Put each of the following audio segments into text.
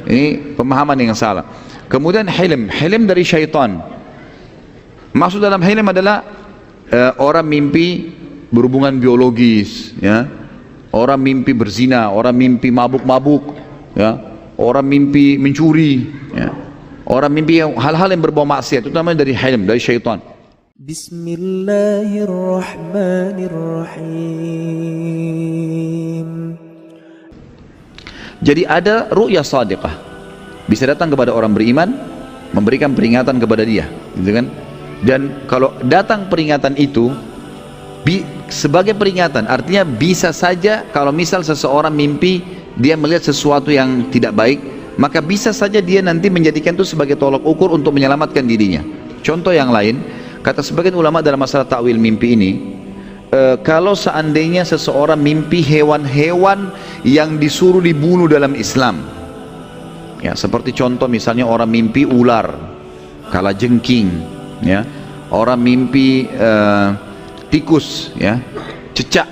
Ini pemahaman yang salah. Kemudian hilm dari syaitan. Maksud dalam hilm adalah orang mimpi berhubungan biologis, ya. Orang mimpi berzina, orang mimpi mabuk-mabuk, ya. Orang mimpi mencuri, ya. Orang mimpi hal-hal yang berbau maksiat, itu namanya dari hilm, dari syaitan. Bismillahirrahmanirrahim. Jadi ada ru'ya shadiqah, bisa datang kepada orang beriman, memberikan peringatan kepada dia, gitu kan? Dan kalau datang peringatan itu sebagai peringatan, artinya bisa saja kalau misal seseorang mimpi dia melihat sesuatu yang tidak baik, maka bisa saja dia nanti menjadikan itu sebagai tolak ukur untuk menyelamatkan dirinya. Contoh yang lain, kata sebagian ulama dalam masalah takwil mimpi ini, kalau seandainya seseorang mimpi hewan-hewan yang disuruh dibunuh dalam Islam, ya, seperti contoh misalnya orang mimpi ular, kalajengking, ya, orang mimpi tikus, ya, cecak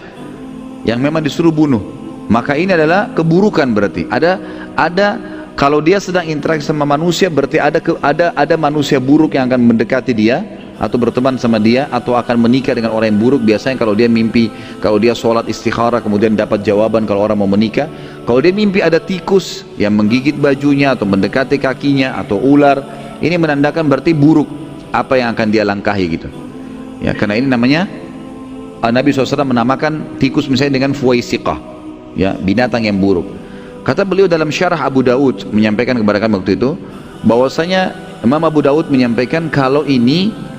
yang memang disuruh bunuh, maka ini adalah keburukan. Berarti ada kalau dia sedang interaksi sama manusia, berarti ada manusia buruk yang akan mendekati dia atau berteman sama dia atau akan menikah dengan orang yang buruk. Biasanya kalau dia mimpi, kalau dia sholat istikharah kemudian dapat jawaban kalau orang mau menikah. Kalau dia mimpi ada tikus yang menggigit bajunya atau mendekati kakinya atau ular, ini menandakan berarti buruk apa yang akan dia langkahi, gitu ya. Karena ini namanya Nabi SAW menamakan tikus misalnya dengan fuwaisiqah, ya, binatang yang buruk. Kata beliau dalam syarah Abu Daud menyampaikan kepada kami waktu itu, bahwasanya Imam Abu Daud menyampaikan kalau ini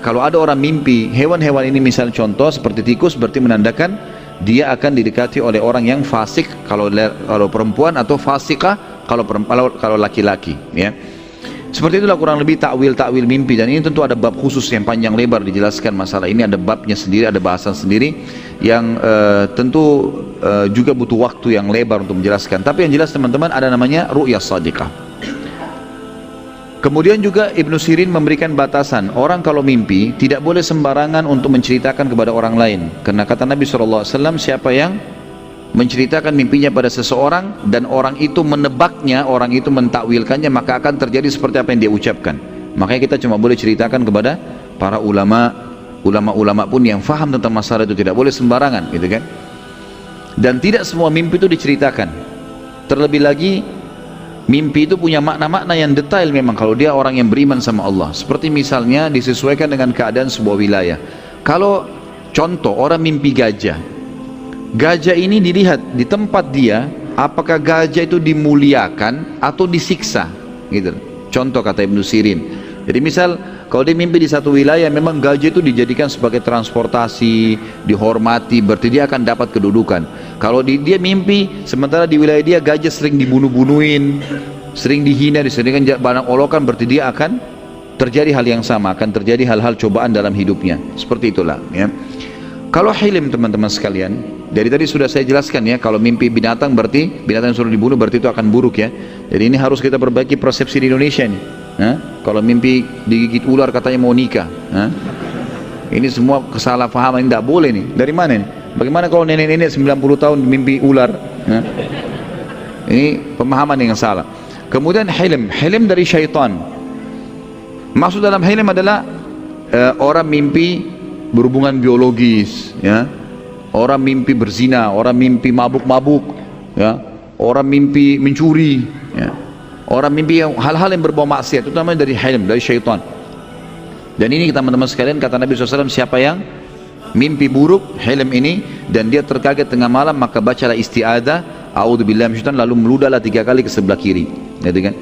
kalau ada orang mimpi hewan-hewan ini, misal contoh seperti tikus, berarti menandakan dia akan didekati oleh orang yang fasik kalau perempuan, atau fasikah kalau laki-laki, ya. Seperti itulah kurang lebih takwil mimpi. Dan ini tentu ada bab khusus yang panjang lebar dijelaskan masalah ini, ada babnya sendiri, ada bahasan sendiri yang tentu juga butuh waktu yang lebar untuk menjelaskan. Tapi yang jelas teman-teman, ada namanya ru'ya shadiqah. Kemudian juga Ibnu Sirin memberikan batasan, orang kalau mimpi tidak boleh sembarangan untuk menceritakan kepada orang lain. Karena kata Nabi SAW, siapa yang menceritakan mimpinya pada seseorang dan orang itu menebaknya, orang itu mentakwilkannya, maka akan terjadi seperti apa yang dia ucapkan. Makanya kita cuma boleh ceritakan kepada para ulama pun yang faham tentang masalah itu, tidak boleh sembarangan, gitu kan. Dan tidak semua mimpi itu diceritakan. Terlebih lagi mimpi itu punya makna-makna yang detail memang kalau dia orang yang beriman sama Allah. Seperti misalnya disesuaikan dengan keadaan sebuah wilayah. Kalau contoh orang mimpi gajah, gajah ini dilihat di tempat dia, apakah gajah itu dimuliakan atau disiksa, gitu. Contoh kata Ibnu Sirin. Jadi misal kalau dia mimpi di satu wilayah memang gajah itu dijadikan sebagai transportasi, dihormati, berarti dia akan dapat kedudukan. Kalau dia mimpi sementara di wilayah dia gajah sering dibunuh-bunuhin, sering dihina, disediakan barang olokan, berarti dia akan terjadi hal yang sama, akan terjadi hal-hal cobaan dalam hidupnya. Seperti itulah, ya. Kalau hilm teman-teman sekalian, dari tadi sudah saya jelaskan, ya, kalau mimpi binatang berarti binatang yang suruh dibunuh berarti itu akan buruk, ya. Jadi ini harus kita perbaiki persepsi di Indonesia nih. Kalau mimpi digigit ular katanya mau nikah, ini semua kesalahpahaman, tidak boleh nih. Dari mana nih? Bagaimana kalau nenek-nenek 90 tahun mimpi ular? Ini pemahaman yang salah. Kemudian hilm dari syaitan. Maksud dalam hilm adalah orang mimpi berhubungan biologis, ya. Orang mimpi berzina, orang mimpi mabuk-mabuk, ya. Orang mimpi mencuri, ya. Orang mimpi hal-hal yang berbau maksiat, itu namanya dari hilm, dari syaitan. Dan ini teman-teman sekalian, kata Nabi SAW, siapa yang mimpi buruk, hilm ini, dan dia terkaget tengah malam, maka bacalah isti'adzah, a'udzubillahi minasyaitonir, lalu meludahlah 3 kali ke sebelah kiri, gitu kan,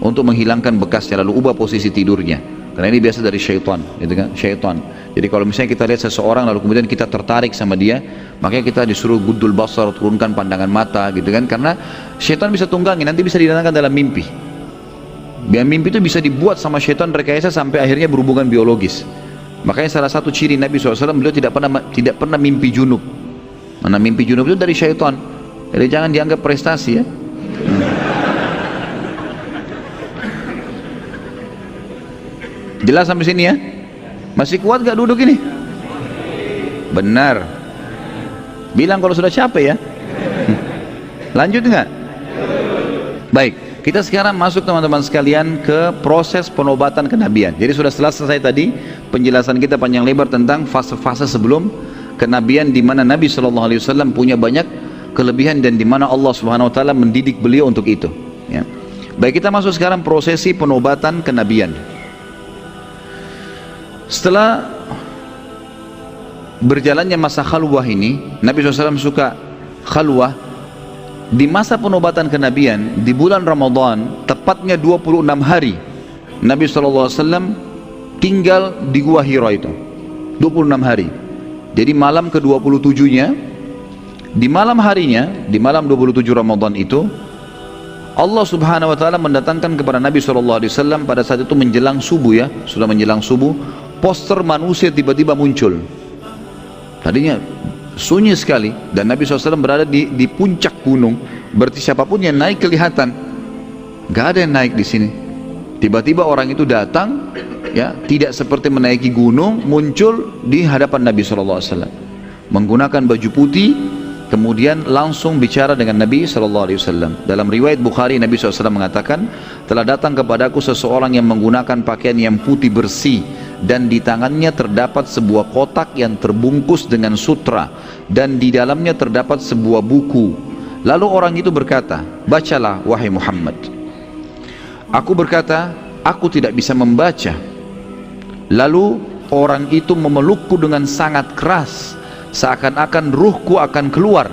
untuk menghilangkan bekasnya, lalu ubah posisi tidurnya. Karena ini biasa dari syaitan, gitu kan, syaitan. Jadi kalau misalnya kita lihat seseorang lalu kemudian kita tertarik sama dia, makanya kita disuruh guddul basar, turunkan pandangan mata, gitu kan, karena syaitan bisa tunggangi, nanti bisa didatangkan dalam mimpi. Dan mimpi itu bisa dibuat sama syaitan rekayasa sampai akhirnya berhubungan biologis. Makanya salah satu ciri Nabi SAW, beliau tidak pernah mimpi junub. Mana mimpi junub itu dari syaitan. Jadi jangan dianggap prestasi, ya. Jelas sampai sini, ya? Masih kuat gak duduk ini? Benar. Bilang kalau sudah capek, ya. Lanjut nggak? Baik. Kita sekarang masuk teman-teman sekalian ke proses penobatan kenabian. Jadi sudah selesai tadi penjelasan kita panjang lebar tentang fase-fase sebelum kenabian, di mana Nabi SAW punya banyak kelebihan dan di mana Allah Subhanahu Wa Taala mendidik beliau untuk itu. Ya. Baik, kita masuk sekarang prosesi penobatan kenabian. Setelah berjalannya masa khalwah ini, Nabi SAW suka khalwah. Di masa penobatan kenabian di bulan Ramadan, tepatnya 26 hari Nabi SAW tinggal di Gua Hira itu 26 hari. Jadi malam ke-27 nya, di malam harinya, di malam 27 Ramadan itu, Allah Subhanahu Wa Taala mendatangkan kepada Nabi SAW pada saat itu menjelang subuh, ya, sudah menjelang subuh, poster manusia tiba-tiba muncul. Tadinya sunyi sekali dan Nabi SAW berada di puncak gunung, berarti siapapun yang naik kelihatan. Gak ada yang naik di sini. Tiba-tiba orang itu datang, ya, tidak seperti menaiki gunung, muncul di hadapan Nabi SAW menggunakan baju putih, kemudian langsung bicara dengan Nabi SAW. Dalam riwayat Bukhari, Nabi SAW mengatakan, telah datang kepadaku seseorang yang menggunakan pakaian yang putih bersih dan di tangannya terdapat sebuah kotak yang terbungkus dengan sutra dan di dalamnya terdapat sebuah buku. Lalu orang itu berkata, bacalah wahai Muhammad. Aku berkata, aku tidak bisa membaca. Lalu orang itu memelukku dengan sangat keras, seakan-akan ruhku akan keluar.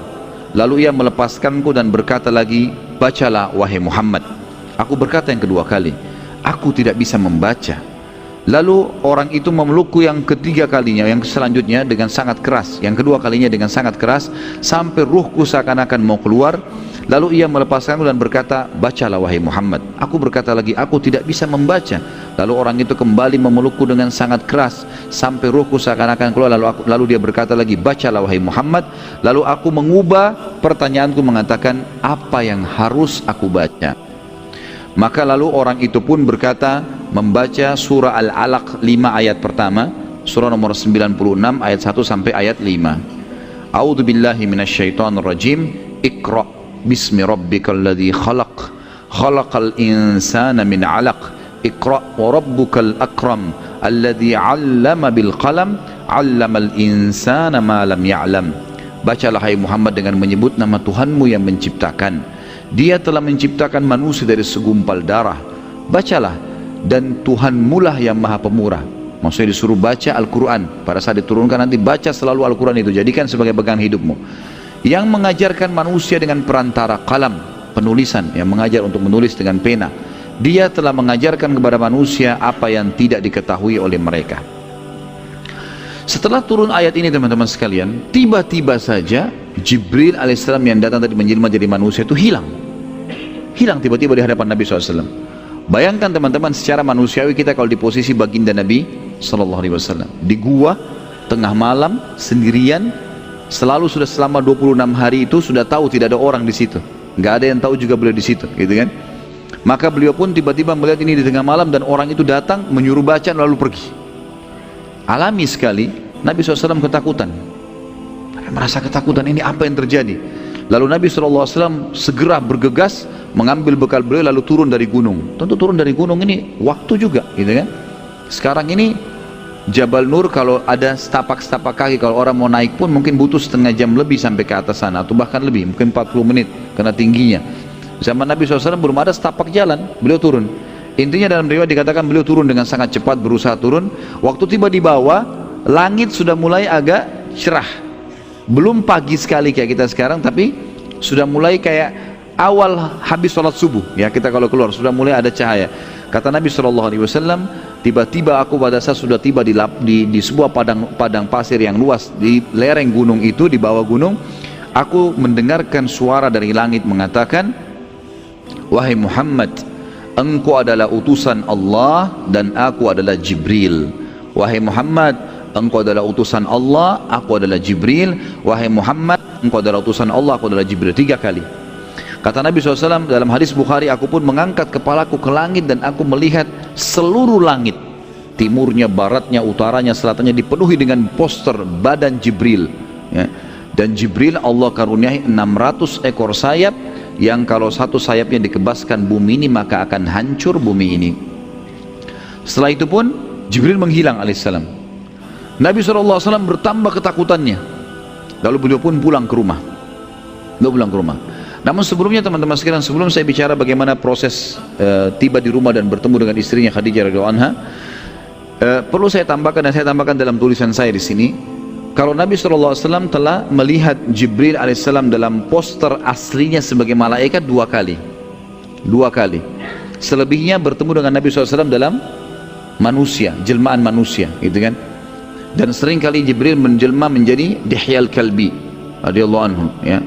Lalu ia melepaskanku dan berkata lagi, bacalah wahai Muhammad. Aku berkata yang kedua kali, aku tidak bisa membaca. Lalu orang itu memelukku yang ketiga kalinya, yang selanjutnya dengan sangat keras, yang kedua kalinya dengan sangat keras, sampai ruhku seakan-akan mau keluar. Lalu ia melepaskanku dan berkata, bacalah wahai Muhammad. Aku berkata lagi, aku tidak bisa membaca. Lalu orang itu kembali memelukku dengan sangat keras sampai ruhku seakan-akan keluar. Lalu dia berkata lagi, bacalah wahai Muhammad. Lalu aku mengubah pertanyaanku mengatakan, apa yang harus aku baca? Maka lalu orang itu pun berkata, membaca surah Al-Alaq 5 ayat pertama, surah nomor 96 ayat 1 sampai ayat 5. A'udzu billahi minasyaitonir rajim. Iqra bismi rabbikal ladzi khalaq, khalaqal insana min 'alaq. Iqra wa rabbukal akram alladzi 'allama bil qalam, 'allamal insana ma lam ya'lam. Bacalah hai Muhammad dengan menyebut nama Tuhanmu yang menciptakan. Dia telah menciptakan manusia dari segumpal darah. Bacalah, dan Tuhanmu lah yang maha pemurah. Maksudnya disuruh baca Al-Quran. Pada saat diturunkan nanti baca selalu Al-Quran itu, jadikan sebagai pegangan hidupmu. Yang mengajarkan manusia dengan perantara kalam, penulisan, yang mengajar untuk menulis dengan pena. Dia telah mengajarkan kepada manusia apa yang tidak diketahui oleh mereka. Setelah turun ayat ini teman-teman sekalian, tiba-tiba saja Jibril alaihissalam yang datang tadi menjelma jadi manusia itu hilang tiba-tiba di hadapan Nabi SAW. Bayangkan teman-teman, secara manusiawi kita kalau di posisi baginda Nabi SAW di gua tengah malam sendirian, selalu sudah selama 26 hari itu sudah tahu tidak ada orang di situ, nggak ada yang tahu juga beliau di situ, gitu kan? Maka beliau pun tiba-tiba melihat ini di tengah malam dan orang itu datang menyuruh baca lalu pergi. Alami sekali Nabi SAW ketakutan, merasa ketakutan, ini apa yang terjadi? Lalu Nabi SAW segera bergegas mengambil bekal beliau lalu turun dari gunung. Tentu turun dari gunung ini waktu juga, gitu kan? Sekarang ini Jabal Nur kalau ada setapak-setapak kaki, kalau orang mau naik pun mungkin butuh setengah jam lebih sampai ke atas sana, atau bahkan lebih, mungkin 40 menit karena tingginya. Zaman Nabi SAW belum ada setapak jalan, beliau turun. Intinya dalam riwayat dikatakan beliau turun dengan sangat cepat, berusaha turun. Waktu tiba di bawah, langit sudah mulai agak cerah. Belum pagi sekali kayak kita sekarang, tapi sudah mulai kayak awal habis sholat subuh, ya, kita kalau keluar sudah mulai ada cahaya. Kata Nabi SAW, tiba-tiba aku pada saat sudah tiba di sebuah padang pasir yang luas di lereng gunung itu, di bawah gunung, aku mendengarkan suara dari langit mengatakan, wahai Muhammad, engkau adalah utusan Allah dan aku adalah Jibril. Wahai Muhammad, engkau adalah utusan Allah, aku adalah Jibril. Wahai Muhammad, engkau adalah utusan Allah, aku adalah Jibril. 3 kali. Kata Nabi SAW dalam hadis Bukhari, aku pun mengangkat kepalaku ke langit dan aku melihat seluruh langit, timurnya, baratnya, utaranya, selatannya dipenuhi dengan poster badan Jibril, ya. Dan Jibril Allah karuniai 600 ekor sayap yang kalau satu sayapnya dikebaskan bumi ini maka akan hancur bumi ini. Setelah itu pun Jibril menghilang alaihissalam. Nabi SAW bertambah ketakutannya. Lalu beliau pun pulang ke rumah. Namun sebelumnya teman-teman sekalian, sebelum saya bicara bagaimana proses tiba di rumah dan bertemu dengan istrinya Khadijah radhiyallahu anha, perlu saya tambahkan, dan saya tambahkan dalam tulisan saya di sini, kalau Nabi SAW telah melihat Jibril alaihissalam dalam poster aslinya sebagai malaikat dua kali. Selebihnya bertemu dengan Nabi SAW dalam manusia, jelmaan manusia, gitu kan. Dan sering kali Jibril menjelma menjadi Dihyal Kalbi radhiyallahu anhu, ya.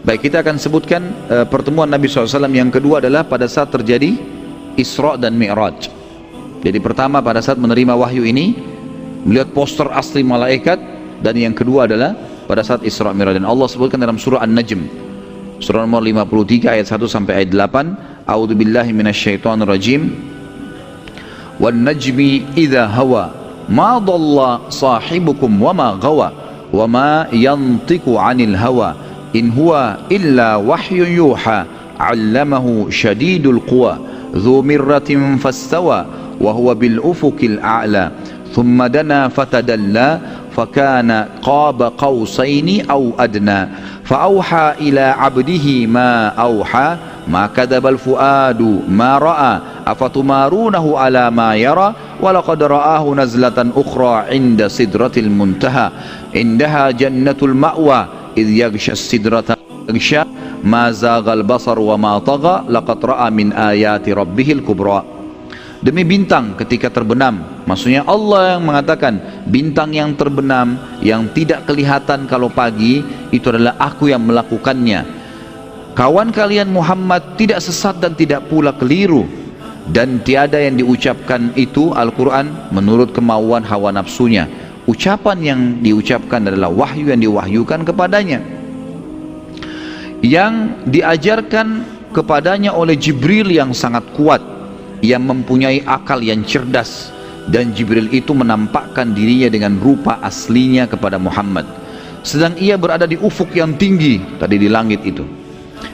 Baik, kita akan sebutkan pertemuan Nabi SAW yang kedua adalah pada saat terjadi Isra dan Mi'raj. Jadi pertama pada saat menerima wahyu ini melihat poster asli malaikat, dan yang kedua adalah pada saat Isra Mi'raj. Dan Allah sebutkan dalam surah An-Najm, surah nomor 53 ayat 1 sampai ayat 8, A'udzubillahi minasyaitonirrajim. Wan najmi idza hawa ma dhalla sahibukum wa ma ghawa wa ma yantiqu 'anil hawa in huwa illa wahyun yuha 'allamahu syadidul quwa dzu mirratin fastawa wa huwa bil ufuqil a'la thumma dana fatadalla fakana qaba qausaini aw adna fa ila 'abdihi ma auha ma kadzabal fuadu ma ra'a afatumarunahu ala ma yara walaqad ra'ahu nazlatan ukhra 'inda sidratil muntaha indaha jannatul ma'wa idh yaghsha sidrata yaghsha ma zaghal basar wa ma tagha laqad ra'a min ayati rabbihil kubra. Demi bintang ketika terbenam, maksudnya Allah yang mengatakan bintang yang terbenam yang tidak kelihatan kalau pagi itu adalah aku yang melakukannya. Kawan kalian Muhammad tidak sesat dan tidak pula keliru, dan tiada yang diucapkan itu Al-Quran menurut kemauan hawa nafsunya. Ucapan yang diucapkan adalah wahyu yang diwahyukan kepadanya, yang diajarkan kepadanya oleh Jibril yang sangat kuat, yang mempunyai akal yang cerdas. Dan Jibril itu menampakkan dirinya dengan rupa aslinya kepada Muhammad, sedang ia berada di ufuk yang tinggi tadi di langit itu.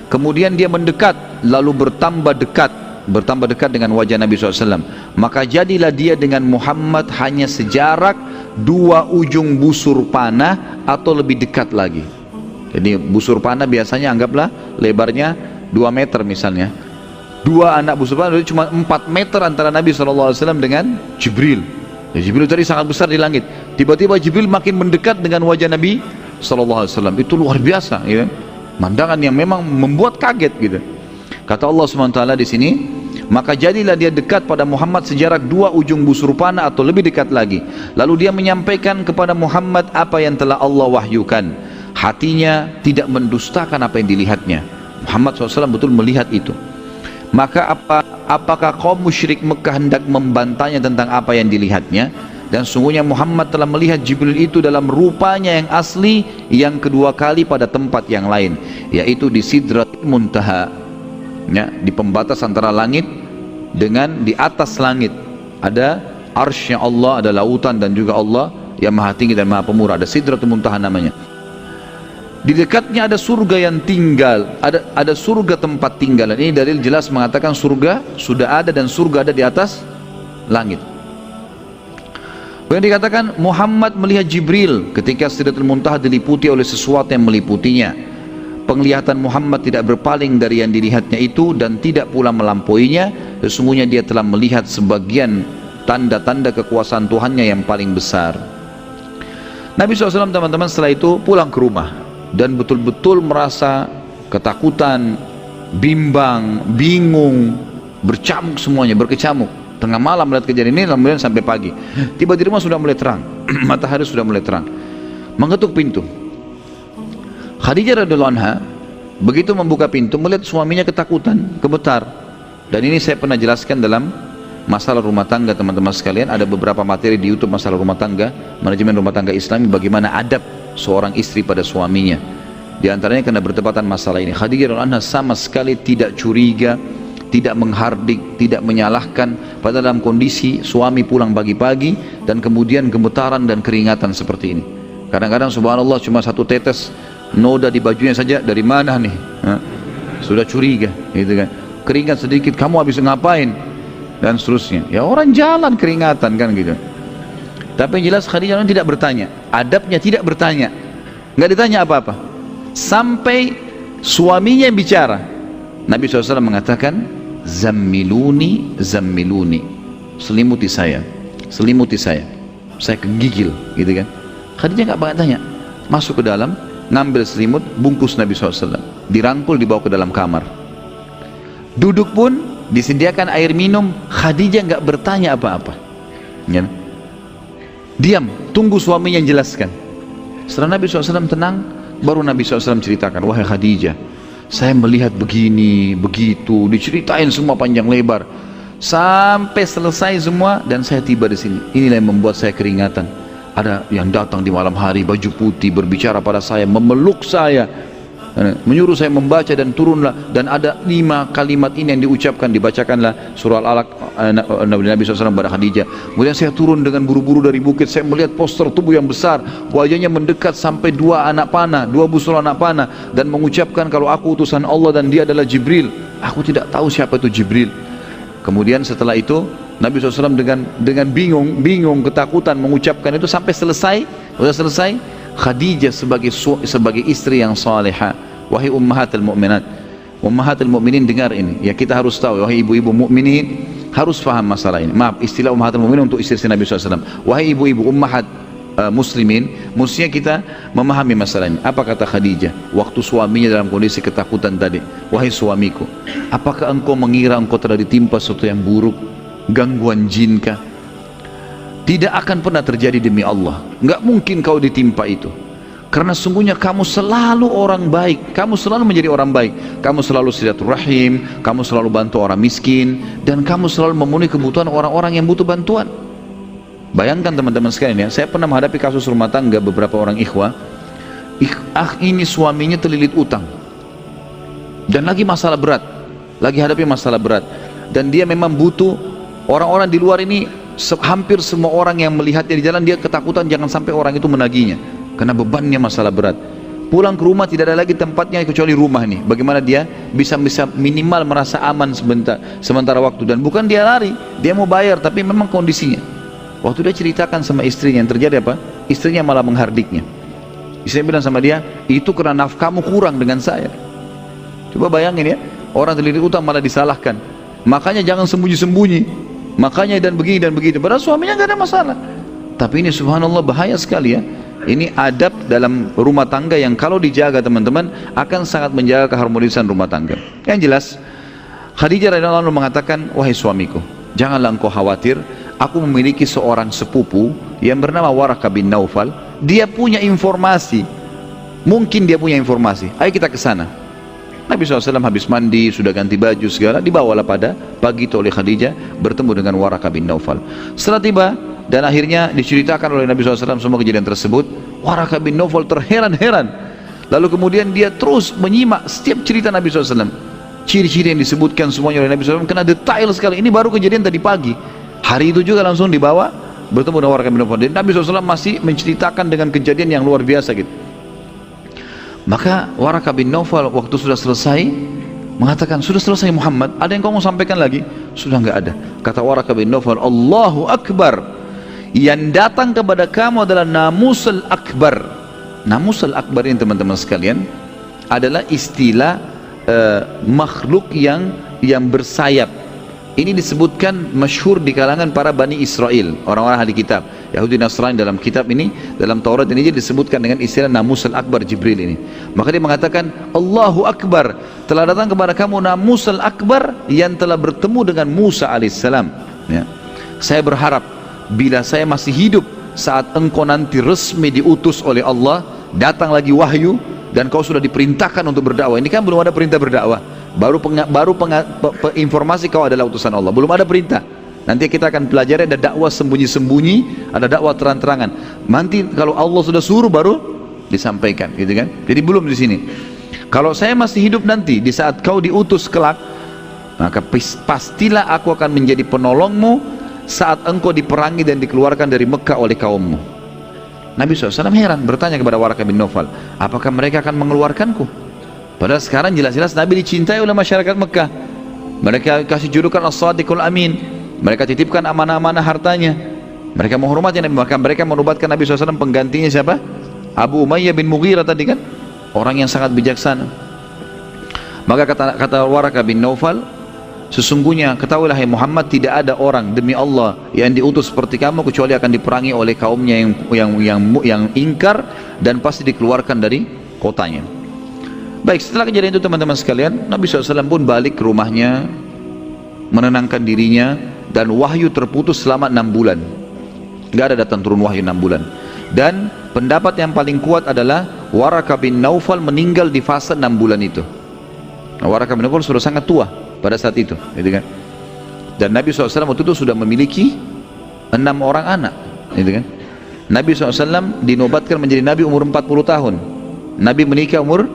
Kemudian dia mendekat, lalu bertambah dekat dengan wajah Nabi SAW. Maka jadilah dia dengan Muhammad hanya sejarak dua ujung busur panah atau lebih dekat lagi. Jadi busur panah biasanya anggaplah lebarnya 2 meter misalnya. Dua anak busur panah, jadi cuma 4 meter antara Nabi SAW dengan Jibril. Ya, Jibril tadi sangat besar di langit. Tiba-tiba Jibril makin mendekat dengan wajah Nabi SAW. Itu luar biasa, ya. Mandangan yang memang membuat kaget gitu. Kata Allah SWT di sini, maka jadilah dia dekat pada Muhammad sejarak 2 ujung busur panah atau lebih dekat lagi. Lalu dia menyampaikan kepada Muhammad apa yang telah Allah wahyukan. Hatinya tidak mendustakan apa yang dilihatnya. Muhammad SAW betul melihat itu. Maka apakah kaum musyrik Mekah hendak membantahnya tentang apa yang dilihatnya? Dan sungguhnya Muhammad telah melihat Jibril itu dalam rupanya yang asli yang kedua kali pada tempat yang lain, yaitu di Sidratul Muntaha, ya, di pembatas antara langit dengan di atas langit ada arsy Allah, ada lautan, dan juga Allah yang maha tinggi dan maha pemurah. Ada Sidratul Muntaha namanya. Di dekatnya ada surga yang tinggal, ada surga tempat tinggal. Ini dalil jelas mengatakan surga sudah ada dan surga ada di atas langit. Yang dikatakan Muhammad melihat Jibril ketika Sidratul Muntaha diliputi oleh sesuatu yang meliputinya. Penglihatan Muhammad tidak berpaling dari yang dilihatnya itu dan tidak pula melampauinya. Sesungguhnya dia telah melihat sebagian tanda-tanda kekuasaan Tuhannya yang paling besar. Nabi SAW teman-teman setelah itu pulang ke rumah dan betul-betul merasa ketakutan, bimbang, bingung, bercamuk semuanya, berkecamuk. Tengah malam melihat kejadian ini, kemudian sampai pagi. Tiba di rumah sudah mulai terang, matahari sudah mulai terang. Mengetuk pintu. Khadijah radhiyallahu anha begitu membuka pintu melihat suaminya ketakutan, gemetar. Dan ini saya pernah jelaskan dalam masalah rumah tangga teman-teman sekalian. Ada beberapa materi di YouTube masalah rumah tangga, manajemen rumah tangga Islami, bagaimana adab seorang istri pada suaminya. Di antaranya karena bertepatan masalah ini. Khadijah radhiyallahu anha sama sekali tidak curiga, tidak menghardik, tidak menyalahkan pada dalam kondisi suami pulang pagi-pagi dan kemudian gemetaran dan keringatan seperti ini. Kadang-kadang subhanallah cuma 1 tetes noda di bajunya saja, dari mana nih? sudah curiga, gitu kan. Keringat sedikit, kamu habis ngapain? Dan seterusnya. Ya orang jalan keringatan kan gitu. Tapi yang jelas Khadijah tidak bertanya, adabnya tidak bertanya, nggak ditanya apa-apa. Sampai suaminya yang bicara, Nabi SAW mengatakan, zammiluni, zammiluni, selimuti saya, selimuti saya kegigil, gitu kan. Khadijah nggak banyak tanya, masuk ke dalam, ngambil selimut, bungkus Nabi SAW, dirangkul, dibawa ke dalam kamar. Duduk pun disediakan air minum, Khadijah nggak bertanya apa-apa, ya. Diam, tunggu suaminya yang jelaskan. Setelah Nabi SAW tenang, baru Nabi SAW ceritakan, wahai Khadijah, saya melihat begini, begitu, diceritain semua panjang lebar, sampai selesai semua, dan saya tiba di sini. Inilah yang membuat saya keringatan. Ada yang datang di malam hari, baju putih, berbicara pada saya, memeluk saya, menyuruh saya membaca, dan turunlah, dan ada 5 kalimat ini yang diucapkan, dibacakanlah surah Al-Alaq Nabi SAW kepada Khadijah. Kemudian saya turun dengan buru-buru dari bukit, saya melihat poster tubuh yang besar, wajahnya mendekat sampai 2 anak panah, 2 busur anak panah, dan mengucapkan kalau aku utusan Allah dan dia adalah Jibril. Aku tidak tahu siapa itu Jibril. Kemudian setelah itu Nabi SAW dengan bingung, ketakutan mengucapkan itu sampai selesai. Sudah selesai, Khadijah sebagai istri yang salihah, wahai ummahatul mu'minat, ummahatul mu'minin, dengar ini ya, kita harus tahu, wahai ibu-ibu mukminin harus faham masalah ini. Maaf, istilah ummahatul mu'minin untuk istri Nabi SAW. Wahai ibu-ibu ummahat muslimin, mestinya kita memahami masalah ini. Apa kata Khadijah waktu suaminya dalam kondisi ketakutan tadi? Wahai suamiku, apakah engkau mengira engkau telah ditimpa sesuatu yang buruk, gangguan jin kah? Tidak akan pernah terjadi demi Allah. Enggak mungkin kau ditimpa itu. Karena sungguhnya kamu selalu orang baik, kamu selalu menjadi orang baik, kamu selalu silaturahim, kamu selalu bantu orang miskin, dan kamu selalu memenuhi kebutuhan orang-orang yang butuh bantuan. Bayangkan teman-teman sekalian ya, saya pernah menghadapi kasus rumah tangga beberapa orang ikhwah. Ini suaminya terlilit utang, dan lagi masalah berat, lagi hadapi masalah berat, dan dia memang butuh. Orang-orang di luar ini, hampir semua orang yang melihatnya di jalan, dia ketakutan jangan sampai orang itu menagihnya, karena bebannya masalah berat. Pulang ke rumah tidak ada lagi tempatnya kecuali rumah nih. Bagaimana dia bisa minimal merasa aman sementara waktu, dan bukan dia lari, dia mau bayar, tapi memang kondisinya. Waktu dia ceritakan sama istrinya yang terjadi apa? Istrinya malah menghardiknya. Istrinya bilang sama dia, itu karena nafkahmu kurang dengan saya. Coba bayangin ya, orang terlilit utang malah disalahkan. Makanya jangan sembunyi-sembunyi, makanya dan begini dan begitu, padahal suaminya nggak ada masalah. Tapi ini subhanallah bahaya sekali ya. Ini adab dalam rumah tangga yang kalau dijaga teman-teman akan sangat menjaga keharmonisan rumah tangga. Yang jelas Khadijah radhiyallahu anha mengatakan, wahai suamiku, janganlah engkau khawatir, aku memiliki seorang sepupu yang bernama Waraqah bin Naufal. Dia punya informasi, mungkin dia punya informasi, ayo kita ke sana. Nabi SAW habis mandi, sudah ganti baju segala, dibawalah pada pagi itu oleh Khadijah bertemu dengan Waraqah bin Naufal. Setelah tiba, dan akhirnya diceritakan oleh Nabi SAW semua kejadian tersebut, Waraqah bin Naufal terheran-heran. Lalu kemudian dia terus menyimak setiap cerita Nabi SAW. Ciri-ciri yang disebutkan semuanya oleh Nabi SAW, kena detail sekali. Ini baru kejadian tadi pagi. Hari itu juga langsung dibawa bertemu dengan Waraqah bin Naufal. Dan Nabi SAW masih menceritakan dengan kejadian yang luar biasa gitu. Maka Waraqah bin Naufal waktu sudah selesai mengatakan, sudah selesai Muhammad, ada yang kau mau sampaikan lagi? Sudah nggak ada. Kata Waraqah bin Naufal, Allahu Akbar, yang datang kepada kamu adalah Namusul Akbar. Namusul Akbar ini teman-teman sekalian adalah istilah makhluk yang bersayap. Ini disebutkan masyhur di kalangan para Bani Israel, orang-orang ahli kitab Yahudi Nasrani. Dalam kitab ini, dalam Taurat ini disebutkan dengan istilah Namusul Akbar, Jibril ini. Maka dia mengatakan, Allahu Akbar, telah datang kepada kamu Namusul Akbar yang telah bertemu dengan Musa alaihissalam ya. Saya berharap bila saya masih hidup saat engkau nanti resmi diutus oleh Allah, datang lagi wahyu dan kau sudah diperintahkan untuk berdakwah. Ini kan belum ada perintah berdakwah, baru informasi kau adalah utusan Allah, belum ada perintah. Nanti kita akan pelajari ada dakwah sembunyi-sembunyi, ada dakwah terang-terangan. Nanti kalau Allah sudah suruh baru disampaikan, gitu kan? Jadi belum di sini. Kalau saya masih hidup nanti di saat kau diutus kelak, maka pastilah aku akan menjadi penolongmu saat engkau diperangi dan dikeluarkan dari Mekah oleh kaummu. Nabi SAW heran, bertanya kepada Waraqah bin Naufal, apakah mereka akan mengeluarkanku? Padahal sekarang jelas-jelas Nabi dicintai oleh masyarakat Mekah. Mereka kasih julukan As-Sadiqul Amin. Mereka titipkan amanah-amanah hartanya. Mereka menghormati Nabi. Maka mereka menubatkan Nabi SAW penggantinya siapa? Abu Umayyah bin Mughirah tadi kan, orang yang sangat bijaksana. Maka kata Waraqah bin Naufal, sesungguhnya ketahuilah hai Muhammad, tidak ada orang demi Allah yang diutus seperti kamu kecuali akan diperangi oleh kaumnya yang ingkar dan pasti dikeluarkan dari kotanya. Baik, setelah kejadian itu teman-teman sekalian, Nabi SAW pun balik ke rumahnya, menenangkan dirinya, dan wahyu terputus selama 6 bulan. Gak ada datang turun wahyu 6 bulan. Dan pendapat yang paling kuat adalah Waraqah bin Naufal meninggal di fase 6 bulan itu. Nah, Waraqah bin Naufal sudah sangat tua pada saat itu, gitu kan? Dan Nabi SAW waktu itu sudah memiliki 6 orang anak, gitu kan? Nabi SAW dinobatkan menjadi Nabi umur 40 tahun. Nabi menikah umur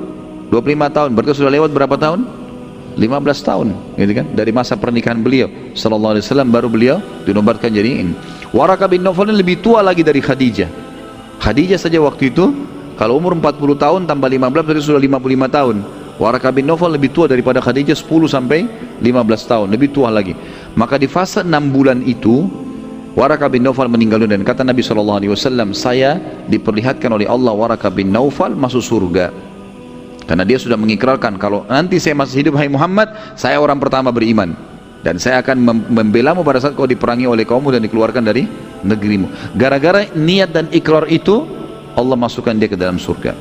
25 tahun, berarti sudah lewat berapa tahun? 15 tahun, gitu kan? Dari masa pernikahan beliau sallallahu alaihi wasallam baru beliau dinobatkan jadi ini. Waraqah bin Naufal ini lebih tua lagi dari Khadijah. Khadijah saja waktu itu kalau umur 40 tahun tambah 15 berarti sudah 55 tahun. Waraqah bin Naufal lebih tua daripada Khadijah 10 sampai 15 tahun, lebih tua lagi. Maka di fase 6 bulan itu Waraqah bin Naufal meninggal dunia, dan kata Nabi SAW, saya diperlihatkan oleh Allah Waraqah bin Naufal masuk surga. Karena dia sudah mengikrarkan, kalau nanti saya masih hidup hai Muhammad, saya orang pertama beriman, dan saya akan membelamu pada saat kau diperangi oleh kaummu dan dikeluarkan dari negerimu. Gara-gara niat dan ikrar itu Allah masukkan dia ke dalam surga.